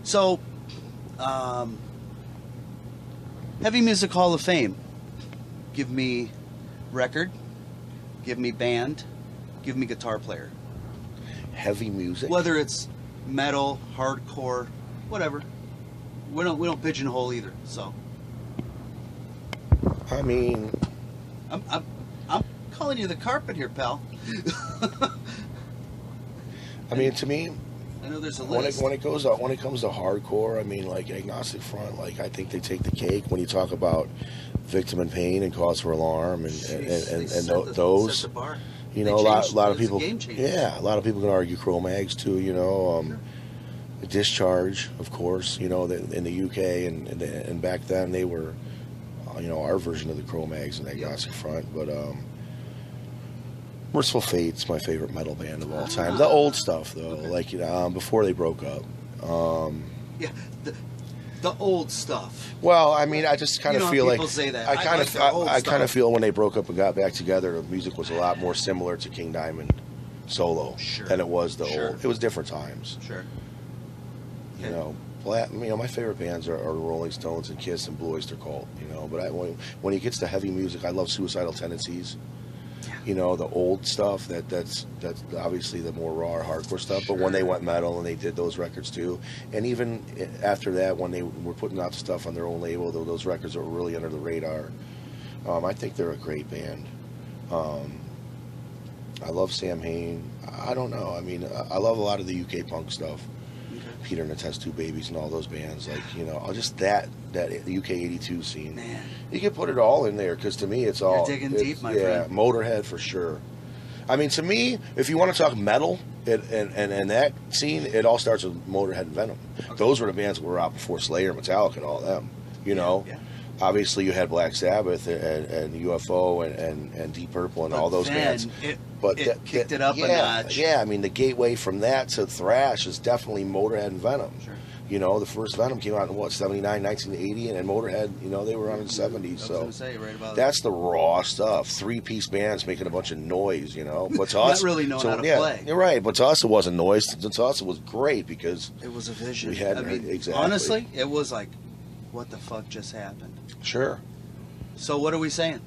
So, Heavy Music Hall of Fame. Give me record, give me band, give me guitar player. Heavy music? Whether it's metal, hardcore, whatever. We don't pigeonhole either. So, I mean, I'm calling you the carpet here, pal. I mean, to me, I know there's a list. When it comes to hardcore, I mean, like Agnostic Front, like I think they take the cake when you talk about Victim in Pain and Cause for Alarm and those. Set the bar. You know, a lot of people. Yeah, a lot of people can argue Cro-Mags too. You know, Discharge, of course. You know, in the UK and back then they were, you know, our version of the Cro-Mags and Agnostic Front. But Merciful Fate's my favorite metal band of all time. The old stuff though, like before they broke up. Yeah. The old stuff. Well, I mean, I just kind of feel like say that. I kind of feel when they broke up and got back together, the music was a lot more similar to King Diamond solo than it was the old. It was different times. Sure. You know, my favorite bands are the Rolling Stones and Kiss and Blue Oyster Cult. You know, but when it gets to heavy music, I love Suicidal Tendencies. You know, the old stuff, that's obviously the more raw hardcore stuff. But when they went metal and they did those records too, and even after that, when they were putting out stuff on their own label, those records were really under the radar. I think they're a great band. I love Sam Hain. I don't know. I mean, I love a lot of the UK punk stuff. Peter and the Test Tube Babies and all those bands, like, you know, just that UK 82 scene. Man. You can put it all in there, because to me it's all... You're digging deep, my friend. Motorhead for sure. I mean, to me, if you want to talk metal and that scene, it all starts with Motorhead and Venom. Okay. Those were the bands that were out before Slayer, Metallica, and all them, you know? Yeah. Obviously, you had Black Sabbath and UFO and Deep Purple and all those bands. It kicked it up a notch. Yeah, I mean, the gateway from that to thrash is definitely Motorhead and Venom. Sure. You know, the first Venom came out in, 79, 1980, and Motorhead, you know, they were on in the 70s. So that's the raw stuff. Three-piece bands making a bunch of noise, you know. But to us, not really knowing how to play. You're right, but to us it wasn't noise. To us it was great because... It was a vision. We had, exactly. Honestly, it was like, what the fuck just happened? Sure. So what are we saying?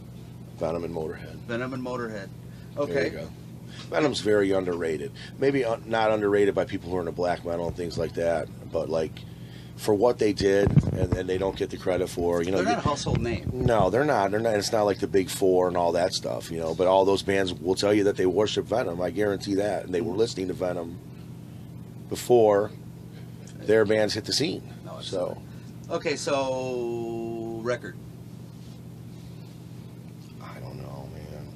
Venom and Motorhead. Venom and Motorhead. Okay. There you go. Venom's very underrated. Maybe not underrated by people who are into black metal and things like that, but like for what they did, and they don't get the credit for. You know, they're not a household name. No, they're not. They're not. It's not like the Big Four and all that stuff. You know, but all those bands will tell you that they worship Venom. I guarantee that, and they were listening to Venom before their bands hit the scene. No, so. Okay, so record. I don't know, man.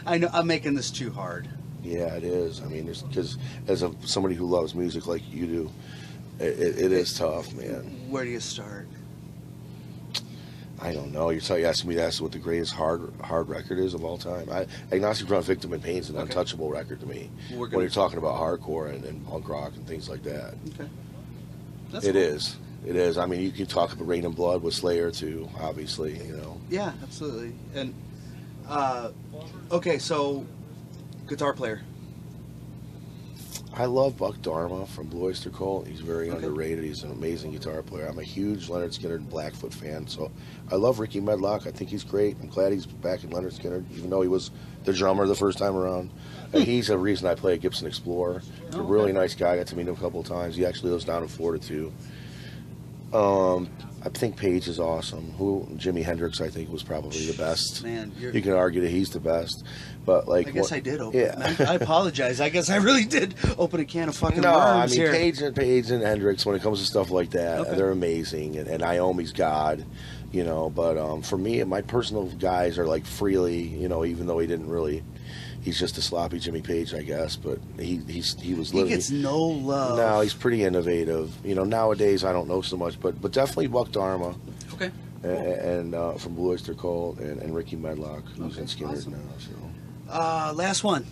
I know I'm making this too hard. Yeah, it is. I mean, because as somebody who loves music like you do, it is tough, man. Where do you start? I don't know. You're asking me that's what the greatest hard record is of all time. Agnostic Front, Victim in Pain is an untouchable record to me. When you're talking about hardcore and punk rock and things like that. Okay. That's cool. It is. I mean, you can talk about Rain and Blood with Slayer too, obviously, you know. Yeah, absolutely. And okay, so guitar player. I love Buck Dharma from Blue Oyster Cult. He's very underrated. He's an amazing guitar player. I'm a huge Leonard Skinner and Blackfoot fan, so I love Ricky Medlock. I think he's great. I'm glad he's back in Leonard Skinner, even though he was the drummer the first time around. And he's a reason I play a Gibson Explorer. He's a really nice guy. I got to meet him a couple of times. He actually lives down in Florida too. I think Page is awesome. Jimi Hendrix, I think, was probably the best. Man, you can argue that he's the best, but like, I guess I did open. Yeah, I apologize. I guess I really did open a can of fucking worms. No, I mean here. Page and Hendrix, when it comes to stuff like that, they're amazing. And Iommi's God, you know. But for me, my personal guys are like Freely, you know, even though he didn't really. He's just a sloppy Jimmy Page, I guess, but he was living. He gets no love. No, he's pretty innovative. You know, nowadays I don't know so much, but definitely Buck Dharma. Okay. And from Blue Oyster Cult and Ricky Medlock, who's in Skinner now. So. Last one.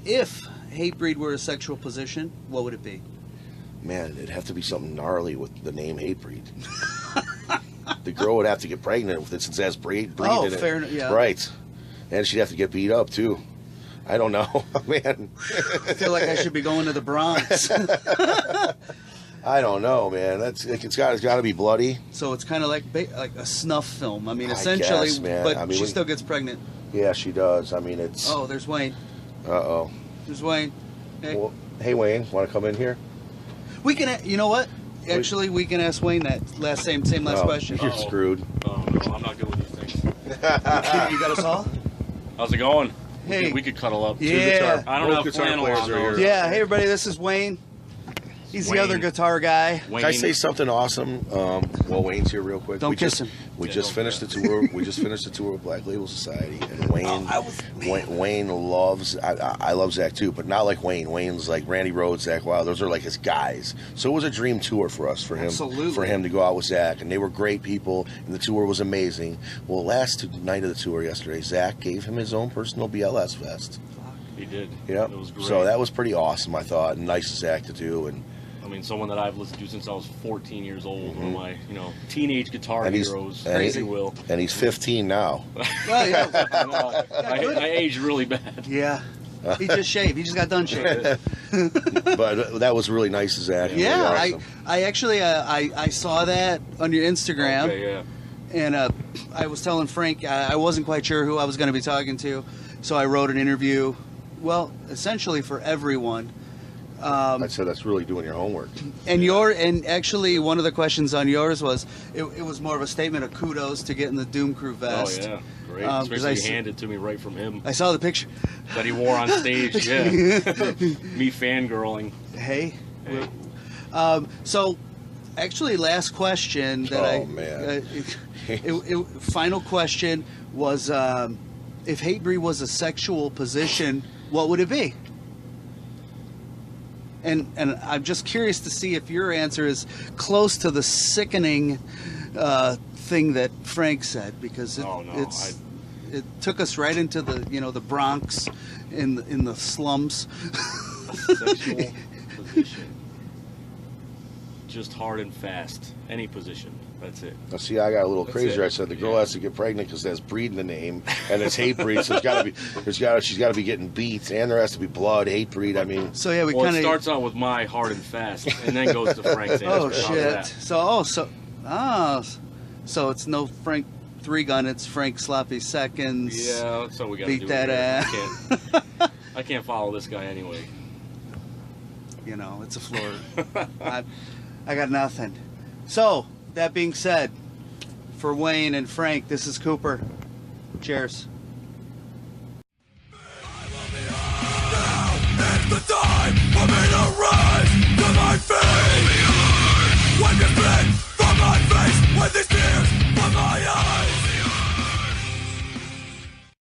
If Hatebreed were a sexual position, what would it be? Man, it'd have to be something gnarly with the name Hatebreed. The girl would have to get pregnant with it since it has breed in it. Oh, fair enough. Yeah. Right. And she'd have to get beat up, too. I don't know, man. I feel like I should be going to the Bronx. I don't know, man. It's got to be bloody. So it's kind of like a snuff film. I mean, I essentially, guess, man. but I mean, she still gets pregnant. Yeah, she does. I mean, it's. Oh, there's Wayne. Uh-oh. There's Wayne. Hey, Well, hey, Wayne, want to come in here? we can. You know what? Actually, we can ask Wayne that same last question. You're screwed. Oh no, I'm not good with these things. You got us all? How's it going? Hey. We could cuddle up. Yeah. I don't Both have guitar flannel players on are those. here. Yeah. Hey, everybody. This is Wayne. He's the Wayne. other guitar guy. Wayne. Can I say something awesome? While Wayne's here, real quick. Don't kiss him. We Yeah, just don't finished the tour. We just finished the tour of Black Label Society, and Wayne loves. I love Zach too, but not like Wayne. Wayne's like Randy Rhoads, Zach Wild. Those are like his guys. So it was a dream tour for us, for him, Absolutely. for him to go out with Zach, and they were great people, and the tour was amazing. Well, last night of the tour yesterday, Zach gave him his own personal BLS vest. He did. Yep. It was great. So that was pretty awesome, I thought, and nice of Zach to do, and. I mean, someone that I've listened to since I was 14 years old. One of my, teenage guitar And he's- heroes, and if he- you will. And he's 15 now. Well, yeah. I know. good. I aged really bad. Yeah. He just shaved. He just got done shaving. But that was really nice of Zach. and Yeah, really awesome. I actually I saw that on your Instagram, Okay, yeah. and I was telling Frank I wasn't quite sure who I was going to be talking to, so I wrote an interview. Well, essentially for everyone. I'd say that's really doing your homework. And actually one of the questions on yours was it was more of a statement of kudos to getting the Doom Crew vest. Oh, yeah. Great. 'cause Especially he handed it to me right from him. I saw the picture. That he wore on stage, yeah. Me fangirling. Hey. Hey. So, actually, last question that Oh, man. final question was, if Hatebreed was a sexual position, what would it be? And I'm just curious to see if your answer is close to the sickening thing that Frank said, because Oh, no, it took us right into the the Bronx in the slums. Sexual position. Just hard and fast. Any position. That's it. Now, see, I got a little That's crazier. it. I said the girl Yeah. has to get pregnant because it has breed in the name, and it's Hatebreed, so she's got to be getting beat, and there has to be blood. Hatebreed. I mean, So yeah, we Well, kind it of. starts out with my hard and fast, and then goes to Frank's answer. Oh How's shit! that? So it's no Frank 3-gun. It's Frank Sloppy Seconds. Yeah, that's what we got to Beat do. that here. ass. I can't follow this guy anyway. It's a floor. I got nothing. So that being said, for Wayne and Frank, this is Cooper. Cheers.